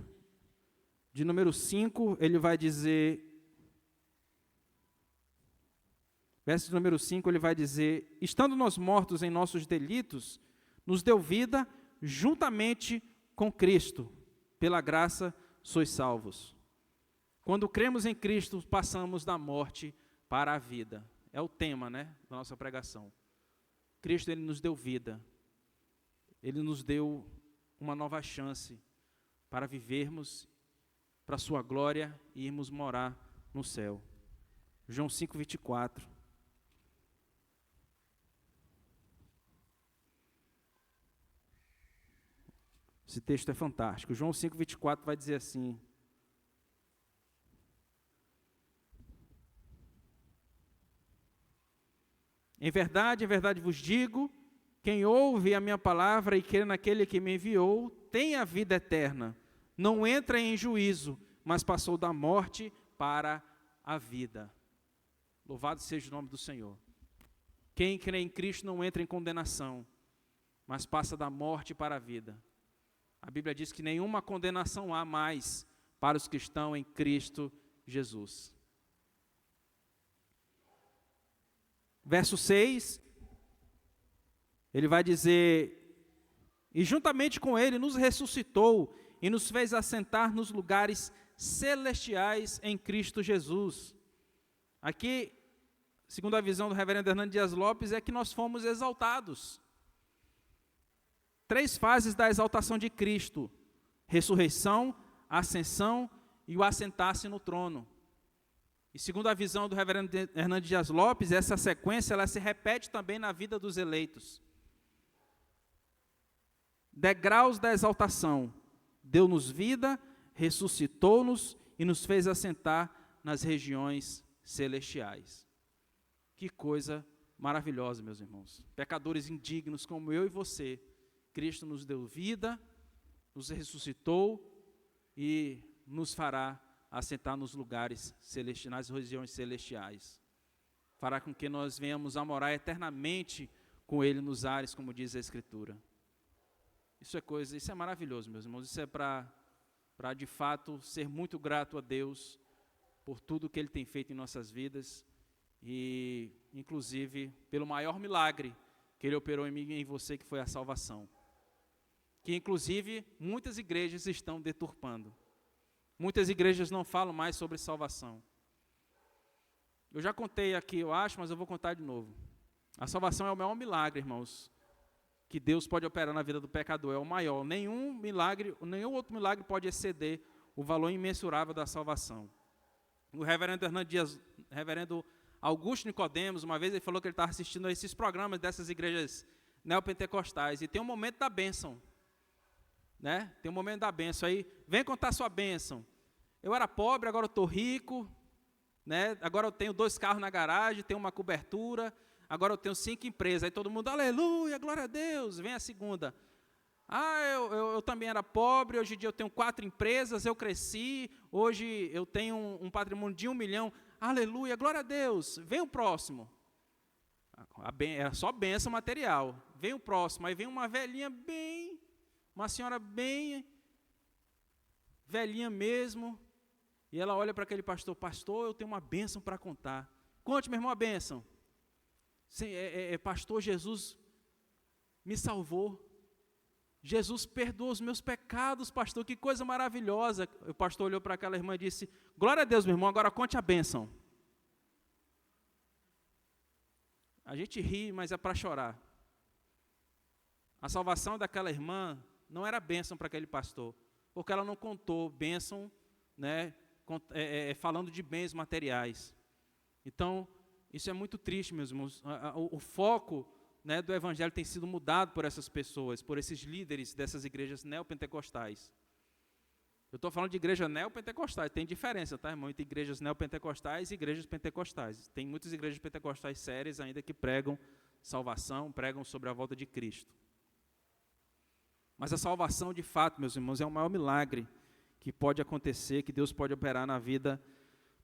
de número 5, ele vai dizer, verso de número 5, ele vai dizer, estando nós mortos em nossos delitos, nos deu vida juntamente com Cristo, pela graça sois salvos. Quando cremos em Cristo, passamos da morte para a vida. É o tema, né, da nossa pregação. Cristo, Ele nos deu vida. Ele nos deu uma nova chance para vivermos para a sua glória e irmos morar no céu. João 5:24. Esse texto é fantástico. João 5:24 vai dizer assim: em verdade vos digo, quem ouve a minha palavra e crê naquele que me enviou, tem a vida eterna. Não entra em juízo, mas passou da morte para a vida. Louvado seja o nome do Senhor. Quem crê em Cristo não entra em condenação, mas passa da morte para a vida. A Bíblia diz que nenhuma condenação há mais para os que estão em Cristo Jesus. Verso 6, ele vai dizer, e juntamente com ele nos ressuscitou e nos fez assentar nos lugares celestiais em Cristo Jesus. Aqui, segundo a visão do reverendo Hernando Dias Lopes, é que nós fomos exaltados. 3 fases da exaltação de Cristo: ressurreição, ascensão e o assentar-se no trono. E segundo a visão do reverendo Hernando Dias Lopes, essa sequência ela se repete também na vida dos eleitos. Degraus da exaltação: deu-nos vida, ressuscitou-nos e nos fez assentar nas regiões celestiais. Que coisa maravilhosa, meus irmãos. Pecadores indignos como eu e você, Cristo nos deu vida, nos ressuscitou e nos fará assentar nos lugares celestiais, nas regiões celestiais. Fará com que nós venhamos a morar eternamente com Ele nos ares, como diz a Escritura. Isso é maravilhoso, meus irmãos. Isso é para de fato ser muito grato a Deus por tudo que Ele tem feito em nossas vidas e, inclusive, pelo maior milagre que Ele operou em mim e em você, que foi a salvação. Que, inclusive, muitas igrejas estão deturpando. Muitas igrejas não falam mais sobre salvação. Eu já contei aqui, eu acho, mas eu vou contar de novo. A salvação é o maior milagre, irmãos, que Deus pode operar na vida do pecador. É o maior. Nenhum outro milagre pode exceder o valor imensurável da salvação. O reverendo Augusto Nicodemos, uma vez ele falou que ele estava assistindo a esses programas dessas igrejas neopentecostais, e tem um momento da bênção. né? Tem um momento da bênção aí, vem contar sua bênção. Eu era pobre, agora eu estou rico, né? Agora eu tenho 2 carros na garagem, tenho uma cobertura, agora eu tenho 5 empresas. Aí todo mundo, aleluia, glória a Deus. Vem a segunda. Eu também era pobre, hoje em dia eu tenho 4 empresas, eu cresci, hoje eu tenho um patrimônio de 1 milhão. Aleluia, glória a Deus. Vem o próximo. É só bênção material. Vem o próximo, aí vem uma uma senhora bem velhinha mesmo, e ela olha para aquele pastor, eu tenho uma bênção para contar. Conte, meu irmão, a bênção. Sim, pastor, Jesus me salvou. Jesus perdoou os meus pecados, pastor, que coisa maravilhosa. O pastor olhou para aquela irmã e disse, glória a Deus, meu irmão, agora conte a bênção. A gente ri, mas é para chorar. A salvação daquela irmã não era bênção para aquele pastor, porque ela não contou bênção, né, falando de bens materiais. Então, isso é muito triste, meus irmãos. O foco, né, do evangelho tem sido mudado por essas pessoas, por esses líderes dessas igrejas neopentecostais. Eu estou falando de igreja neopentecostais, tem diferença, tá, irmão, entre igrejas neopentecostais e igrejas pentecostais. Tem muitas igrejas pentecostais sérias ainda que pregam salvação, pregam sobre a volta de Cristo. Mas a salvação, de fato, meus irmãos, é o maior milagre que pode acontecer, que Deus pode operar na vida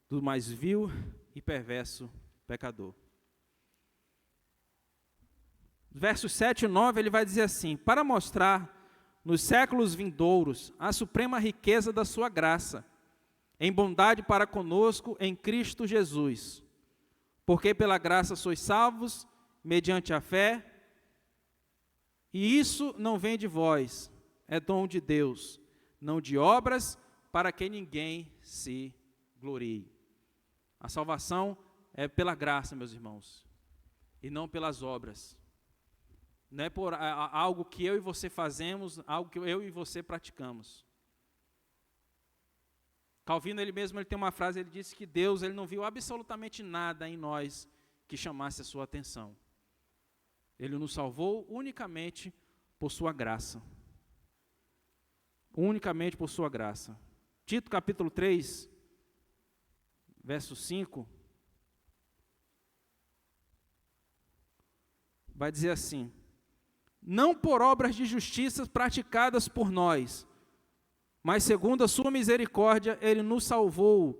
do mais vil e perverso pecador. Versos 7 e 9, ele vai dizer assim, para mostrar nos séculos vindouros a suprema riqueza da sua graça, em bondade para conosco em Cristo Jesus. Porque pela graça sois salvos, mediante a fé, e isso não vem de vós, é dom de Deus, não de obras, para que ninguém se glorie. A salvação é pela graça, meus irmãos, e não pelas obras. Não é por algo que eu e você fazemos, algo que eu e você praticamos. Calvino, ele tem uma frase, ele disse que Deus, ele não viu absolutamente nada em nós que chamasse a sua atenção. Ele nos salvou unicamente por sua graça. Unicamente por sua graça. Tito capítulo 3, verso 5, vai dizer assim, não por obras de justiça praticadas por nós, mas segundo a sua misericórdia, ele nos salvou,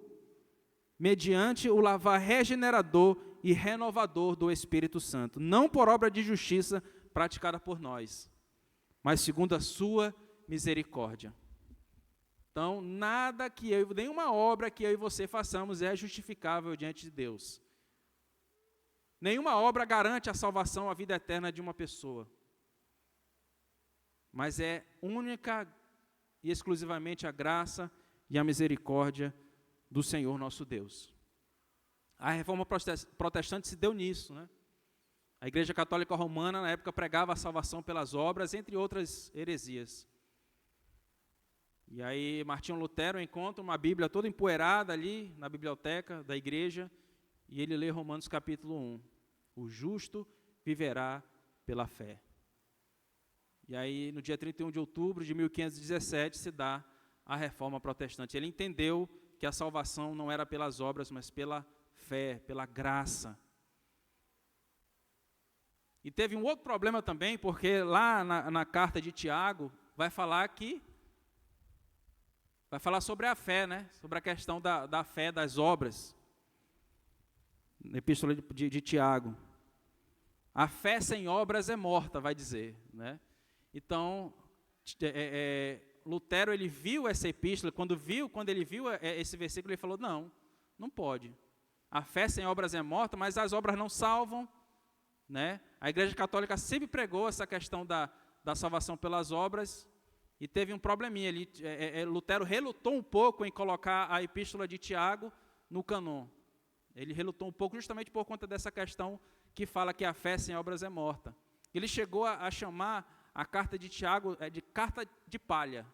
mediante o lavar regenerador e renovador do Espírito Santo. Não por obra de justiça praticada por nós, mas segundo a sua misericórdia. Então, nenhuma obra que eu e você façamos é justificável diante de Deus. Nenhuma obra garante a salvação, a vida eterna de uma pessoa. Mas é única e exclusivamente a graça e a misericórdia do Senhor nosso Deus. A reforma protestante se deu nisso, né? A Igreja Católica Romana, na época, pregava a salvação pelas obras, entre outras heresias. E aí, Martinho Lutero encontra uma Bíblia toda empoeirada ali, na biblioteca da igreja, e ele lê Romanos capítulo 1. O justo viverá pela fé. E aí, no dia 31 de outubro de 1517, se dá a reforma protestante. Ele entendeu que a salvação não era pelas obras, mas pela fé, pela graça. E teve um outro problema também, porque lá na carta de Tiago, vai falar sobre a fé, né? Sobre a questão da fé, das obras. Na epístola de Tiago. A fé sem obras é morta, vai dizer, né? Então, Lutero, ele viu essa epístola, quando ele viu esse versículo, ele falou, não pode. A fé sem obras é morta, mas as obras não salvam, né? A Igreja Católica sempre pregou essa questão da salvação pelas obras, e teve um probleminha ali. Lutero relutou um pouco em colocar a epístola de Tiago no cânon. Ele relutou um pouco justamente por conta dessa questão que fala que a fé sem obras é morta. Ele chegou a chamar a carta de Tiago de carta de palha,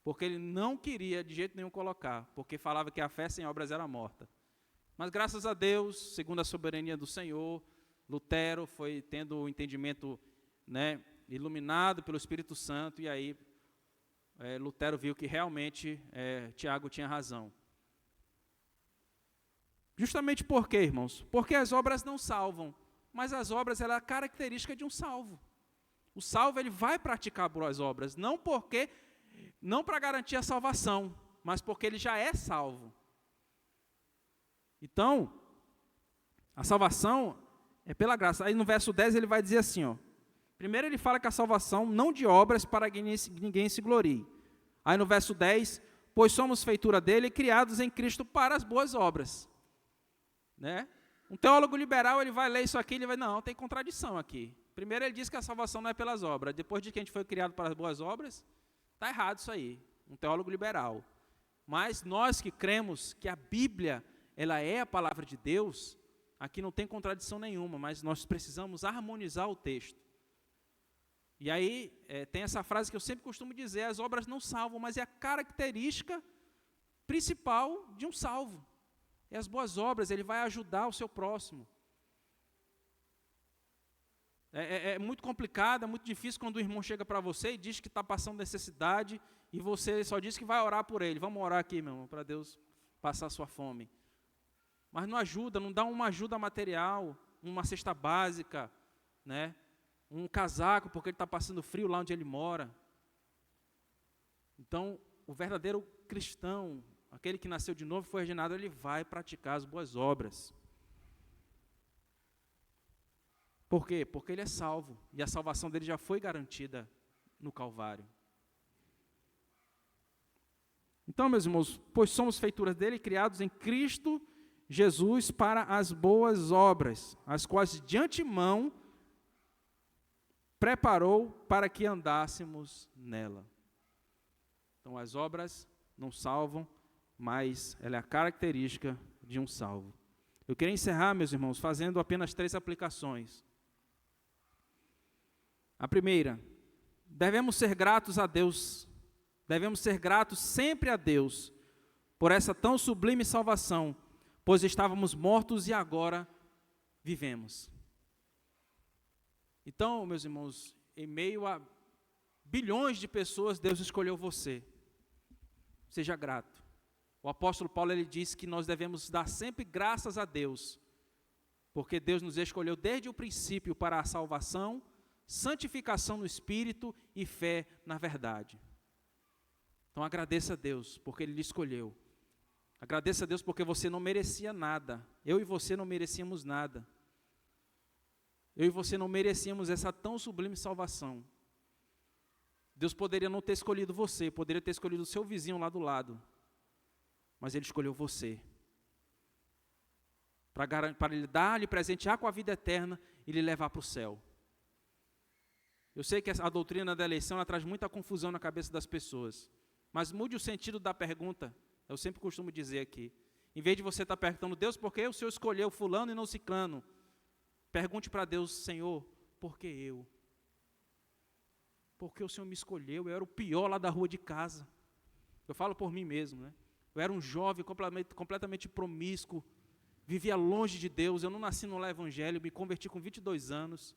porque ele não queria de jeito nenhum colocar, porque falava que a fé sem obras era morta. Mas graças a Deus, segundo a soberania do Senhor, Lutero foi tendo o entendimento, né, iluminado pelo Espírito Santo, e aí Lutero viu que realmente Tiago tinha razão. Justamente por quê, irmãos? Porque as obras não salvam, mas as obras ela é a característica de um salvo. O salvo ele vai praticar boas obras, não para garantir a salvação, mas porque ele já é salvo. Então, a salvação é pela graça. Aí no verso 10 ele vai dizer assim, primeiro ele fala que a salvação não de obras para que ninguém se glorie. Aí no verso 10, pois somos feitura dele, criados em Cristo para as boas obras. Né? Um teólogo liberal ele vai ler isso aqui, ele vai, não, tem contradição aqui. Primeiro ele diz que a salvação não é pelas obras, depois de que a gente foi criado para as boas obras, está errado isso aí, um teólogo liberal. Mas nós que cremos que a Bíblia, ela é a palavra de Deus, aqui não tem contradição nenhuma, mas nós precisamos harmonizar o texto. E aí tem essa frase que eu sempre costumo dizer, as obras não salvam, mas é a característica principal de um salvo. E as boas obras, ele vai ajudar o seu próximo. É muito complicado, é muito difícil quando o irmão chega para você e diz que está passando necessidade e você só diz que vai orar por ele. Vamos orar aqui, meu irmão, para Deus passar a sua fome. Mas não ajuda, não dá uma ajuda material, uma cesta básica, né? Um casaco, porque ele está passando frio lá onde ele mora. Então, o verdadeiro cristão, aquele que nasceu de novo e foi regenerado, ele vai praticar as boas obras. Por quê? Porque ele é salvo, e a salvação dele já foi garantida no Calvário. Então, meus irmãos, pois somos feituras dele, criados em Cristo Jesus para as boas obras, as quais de antemão preparou para que andássemos nela. Então, as obras não salvam, mas ela é a característica de um salvo. Eu queria encerrar, meus irmãos, fazendo apenas 3 aplicações. A primeira, devemos ser gratos a Deus, devemos ser gratos sempre a Deus, por essa tão sublime salvação, pois estávamos mortos e agora vivemos. Então, meus irmãos, em meio a bilhões de pessoas, Deus escolheu você. Seja grato. O apóstolo Paulo ele diz que nós devemos dar sempre graças a Deus, porque Deus nos escolheu desde o princípio para a salvação, santificação no Espírito e fé na verdade. Então agradeça a Deus, porque Ele lhe escolheu. Agradeça a Deus porque você não merecia nada. Eu e você não merecíamos nada. Eu e você não merecíamos essa tão sublime salvação. Deus poderia não ter escolhido você, poderia ter escolhido o seu vizinho lá do lado, mas Ele escolheu você, para lhe presentear com a vida eterna e lhe levar para o céu. Eu sei que a doutrina da eleição ela traz muita confusão na cabeça das pessoas, mas mude o sentido da pergunta, eu sempre costumo dizer aqui. Em vez de você estar perguntando, Deus, por que o Senhor escolheu fulano e não ciclano? Pergunte para Deus, Senhor, por que eu? Porque o Senhor me escolheu, eu era o pior lá da rua de casa. Eu falo por mim mesmo, né? Eu era um jovem completamente promíscuo, vivia longe de Deus, eu não nasci no lar evangélico, me converti com 22 anos,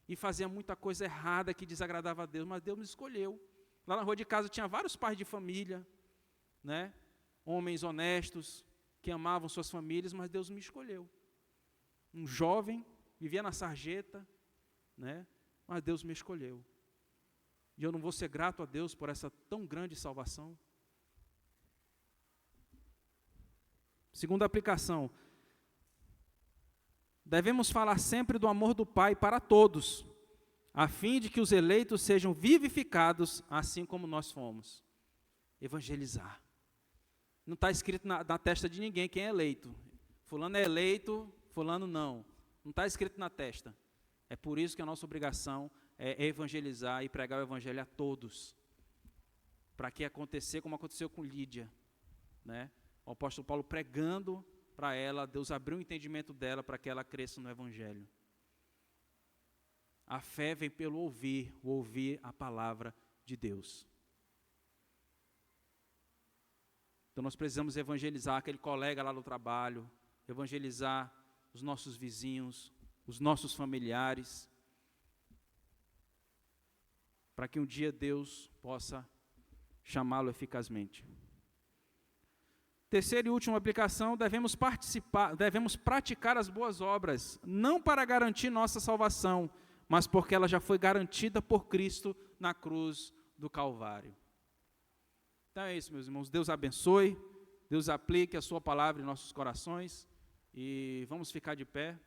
e fazia muita coisa errada que desagradava a Deus, mas Deus me escolheu. Lá na rua de casa tinha vários pais de família, né? Homens honestos, que amavam suas famílias, mas Deus me escolheu. Um jovem, vivia na sarjeta, né? Mas Deus me escolheu. E eu não vou ser grato a Deus por essa tão grande salvação? Segunda aplicação. Devemos falar sempre do amor do Pai para todos, a fim de que os eleitos sejam vivificados assim como nós fomos. Evangelizar. Não está escrito na testa de ninguém quem é eleito. Fulano é eleito, fulano não. Não está escrito na testa. É por isso que a nossa obrigação é evangelizar e pregar o evangelho a todos. Para que acontecer como aconteceu com Lídia, né? O apóstolo Paulo pregando para ela, Deus abriu o entendimento dela para que ela cresça no evangelho. A fé vem pelo ouvir a palavra de Deus. Então nós precisamos evangelizar aquele colega lá no trabalho, evangelizar os nossos vizinhos, os nossos familiares, para que um dia Deus possa chamá-lo eficazmente. Terceira e última aplicação, devemos praticar as boas obras, não para garantir nossa salvação, mas porque ela já foi garantida por Cristo na cruz do Calvário. Então é isso, meus irmãos. Deus abençoe, Deus aplique a sua palavra em nossos corações, e vamos ficar de pé.